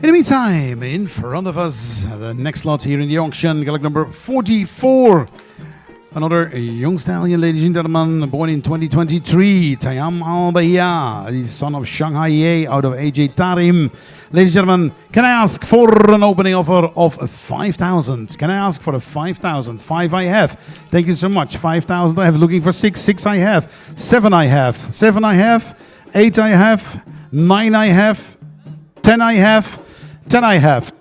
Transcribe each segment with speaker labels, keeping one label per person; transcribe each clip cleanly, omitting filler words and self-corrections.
Speaker 1: In the meantime, in front of us, the next lot here in the auction, galloc number 44. Another young stallion, ladies and gentlemen, born in 2023, Tayam Bahya, the son of Shanghai A out of AJ Tarim. Ladies and gentlemen, can I ask for an opening offer of 5,000? Can I ask for a 5,000? 5 I have. Thank you so much. 5,000 I have. Looking for 6. 6 I have. 7 I have. 7 I have. 8 I have. 9 I have. 10 I have. 10 I have.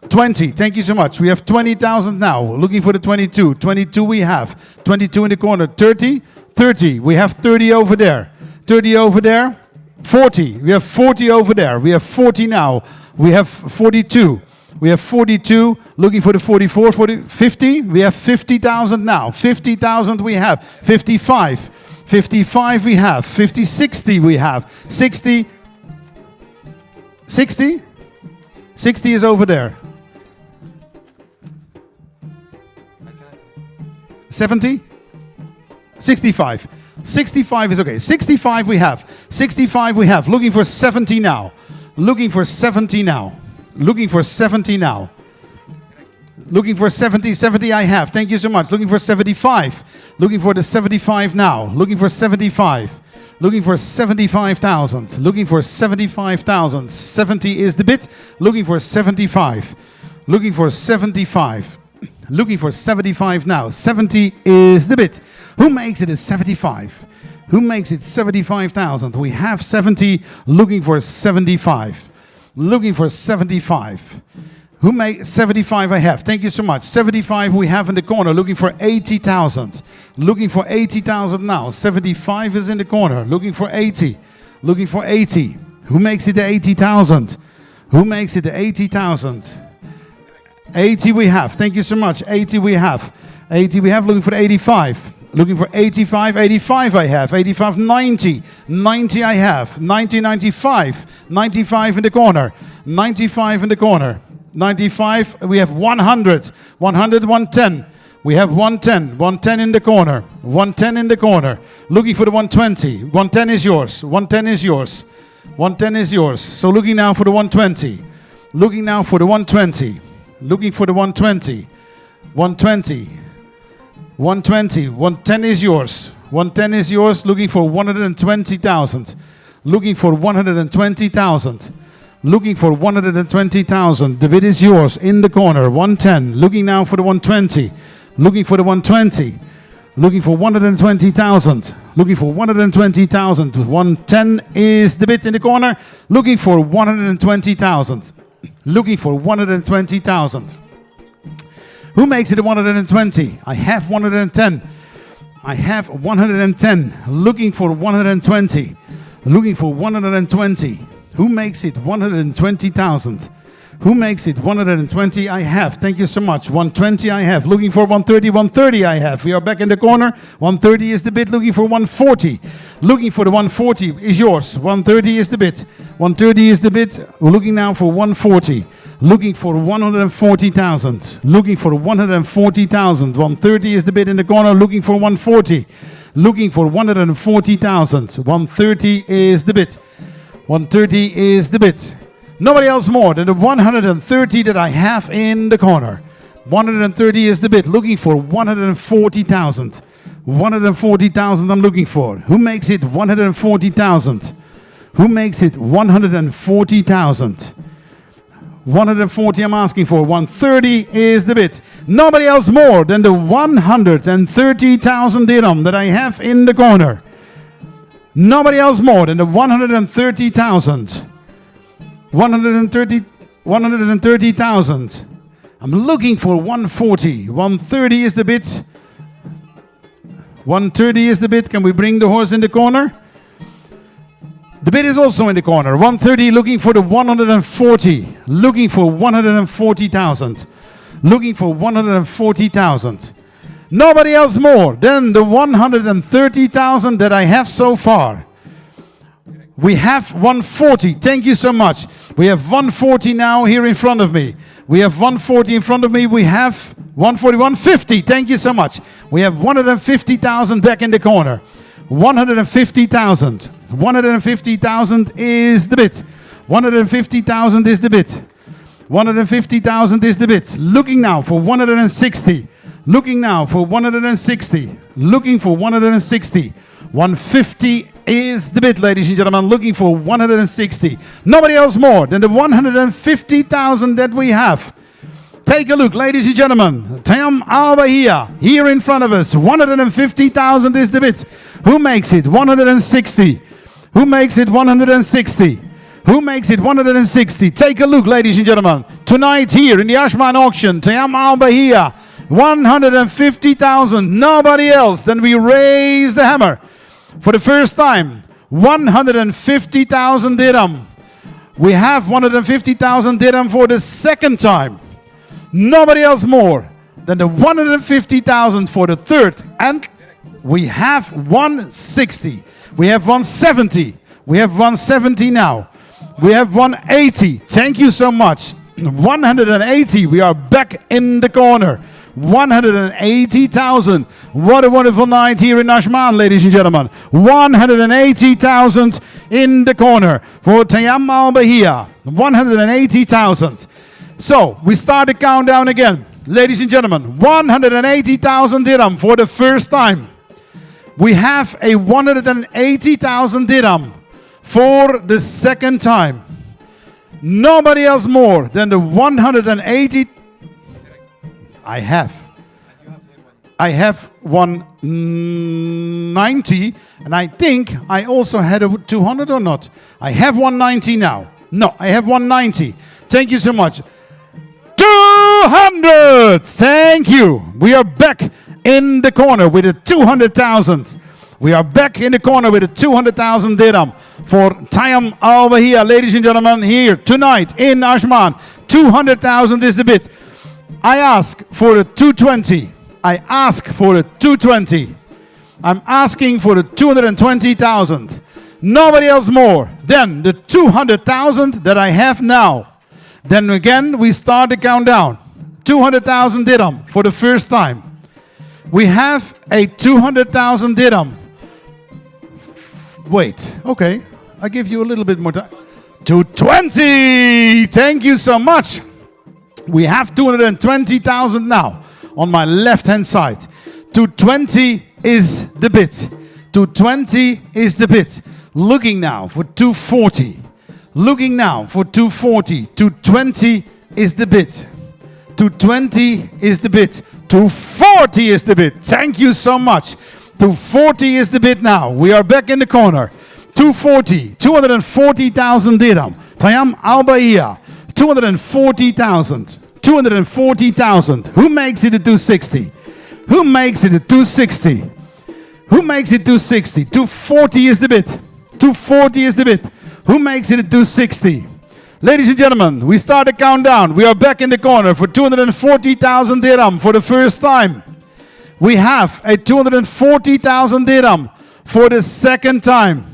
Speaker 1: 20. Thank you so much. We have 20,000 now. Looking for the 22. 22 we have. 22 in the corner. 30. 30. We have 30 over there. 30 over there. 40. We have 40 over there. We have 40 now. We have 42. We have 42. Looking for the 44. 50. We have 50,000 now. 50,000 we have. 55. 55 we have. 50. 60 we have. 60. 60. 60 is over there. 70? 65. 65 is okay. 65 we have. 65 we have. Looking for 70 now. Looking for 70 now. Looking for 70 now. Looking for 70. 70 I have. Thank you so much. Looking for 75. Looking for the 75 now. Looking for 75. Looking for 75,000. Looking for 75,000. 70 is the bid. Looking for 75. Looking for 75. Looking for 75 now. 70 is the bid. Who makes it a 75? Who makes it 75,000? We have 70. Looking for 75. Looking for 75. Who makes 75 I have. Thank you so much. 75 we have in the corner. Looking for 80,000. Looking for 80,000 now. 75 is in the corner. Looking for 80. Looking for 80. Who makes it the 80,000? Who makes it the 80,000? 80 we have. Thank you so much. 80 we have. 80 we have. Looking for 85. Looking for 85. 85 I have. 85. 90. 90 I have. 90. 95. 95 in the corner. 95 in the corner. 95, we have 100, 100, 110. We have 110, 110 in the corner, 110 in the corner. Looking for the 120, 110 is yours, 110 is yours, 110 is yours. So looking now for the 120, looking now for the 120, looking for the 120, 120, 120, 110 is yours, 110 is yours. Looking for 120,000, looking for 120,000. Looking for 120,000. The bid is yours in the corner. 110. Looking now for the 120. Looking for the 120. Looking for 120,000. Looking for 120,000. 110 is the bid in the corner. Looking for 120,000. Looking for 120,000. Who makes it a 120? I have 110. I have 110. Looking for 120. Looking for 120. Who makes it 120,000? Who makes it 120? I have. Thank you so much. 120 I have. Looking for 130. 130 I have. We are back in the corner. 130 is the bid. Looking for 140. Looking for the 140 is yours. 130 is the bid. 130 is the bid. We're looking now for 140. Looking for 140,000. Looking for 140,000. 130 is the bid in the corner. Looking for 140. Looking for 140,000. 130 is the bid. 130 is the bid. Nobody else more than the 130 that I have in the corner. 130 is the bid. Looking for 140,000. 140,000 I'm looking for. Who makes it 140,000? Who makes it 140,000? 140 I'm asking for. 130 is the bid. Nobody else more than the 130,000 dirham that I have in the corner. Nobody else more than the 130,000. 130,000. I'm looking for 140. 130 is the bid. 130 is the bid. Can we bring the horse in the corner? The bid is also in the corner. 130 looking for the 140. Looking for 140,000. Looking for 140,000. Nobody else more than the 130,000 that I have so far. We have 140. Thank you so much. We have 140 now here in front of me. We have 140 in front of me. We have 140, 150. Thank you so much. We have 150,000 back in the corner. 150,000. 150,000 is the bid. 150,000 is the bid. 150,000 is the bid. Looking now for 160. Looking now for 160. Looking for 160. 150 is the bid, ladies and gentlemen. Looking for 160. Nobody else more than the 150,000 that we have. Take a look, ladies and gentlemen. Tayam Bahya here in front of us. 150,000 is the bid. Who makes it 160? Who makes it 160? Who makes it 160? Take a look, ladies and gentlemen. Tonight here in the Ajman auction, Tayam Bahya, 150,000. Nobody else. Then we raise the hammer for the first time. 150,000 dirham. We have 150,000 dirham for the second time. Nobody else more than the 150,000 for the third. And we have 160. We have 170. We have 170 now. We have 180. Thank you so much. 180. We are back in the corner. 180,000. What a wonderful night here in Ajman, ladies and gentlemen. 180,000 in the corner for Tayam Bahya. 180,000. So we start the countdown again. Ladies and gentlemen, 180,000 dirham for the first time. We have a 180,000 dirham for the second time. Nobody else more than the 180. I have 190, and I think I also had a 200 or not. I have 190 now. No, I have 190. Thank you so much. 200! Thank you. We are back in the corner with a 200,000. We are back in the corner with a 200,000 dirham for Tayam Bahya, ladies and gentlemen, here tonight in Ajman. 200,000 is the bid. I ask for a 220. I ask for a 220. I'm asking for the 220,000. Nobody else more than the 200,000 that I have now. Then again, we start the countdown. 200,000 dirham for the first time. We have a 200,000 dirham. Wait, okay. I give you a little bit more time. 220! Thank you so much. We have 220,000 now on my left-hand side. 220 is the bid. 220 is the bid. Looking now for 240. Looking now for 240. 220 is the bid. 220 is the bid. 240 is the bid. Thank you so much. 240 is the bid now. We are back in the corner. 240. 240,000 dirham. Tayam Bahya. 240,000. 240,000. Who makes it a 260? Who makes it a 260? Who makes it 260? 240 is the bid. 240 is the bid. Who makes it a 260? Ladies and gentlemen, we start the countdown. We are back in the corner for 240,000 dirham for the first time. We have a 240,000 dirham for the second time.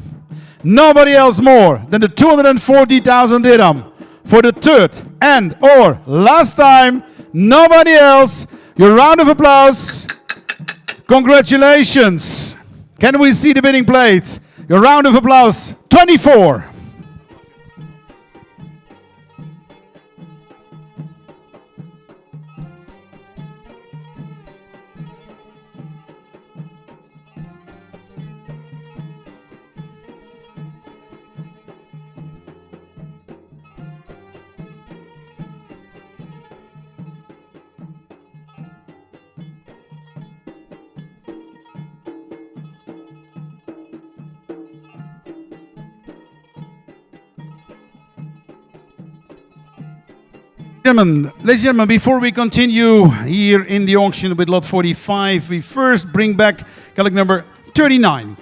Speaker 1: Nobody else more than the 240,000 dirham for the third and or last time. Nobody else. Your round of applause. Congratulations. Can we see the bidding plate? Your round of applause. 24. Ladies and gentlemen, before we continue here in the auction with lot 45, we first bring back colleague number 39.